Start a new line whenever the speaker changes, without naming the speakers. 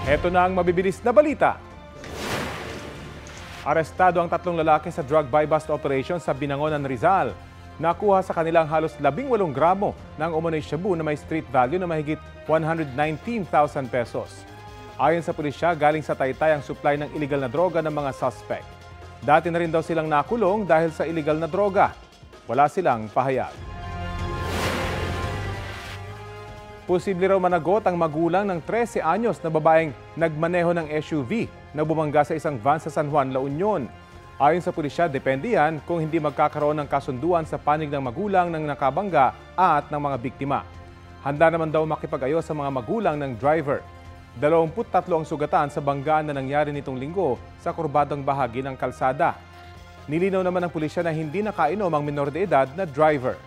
Ito na ang mabibilis na balita. Arestado ang 3 lalaki sa drug buy-bust operation sa Binangonan, Rizal. Nakuha sa kanilang halos 18 gramo ng umano'y shabu na may street value na mahigit 119,000 pesos. Ayon sa pulisya, galing sa Taytay ang supply ng illegal na droga ng mga suspect. Dati na rin daw silang nakulong dahil sa illegal na droga. Wala silang pahayag. Posible raw managot ang magulang ng 13 anyos na babaeng nagmaneho ng SUV na bumangga sa isang van sa San Juan, La Union. Ayon sa pulisya, depende yan kung hindi magkakaroon ng kasunduan sa panig ng magulang ng nakabangga at ng mga biktima. Handa naman daw makipag-ayos sa mga magulang ng driver. 23 ang sugatan sa banggaan na nangyari nitong linggo sa kurbadong bahagi ng kalsada. Nilinaw naman ng pulisya na hindi nakainom ang minor de edad na driver.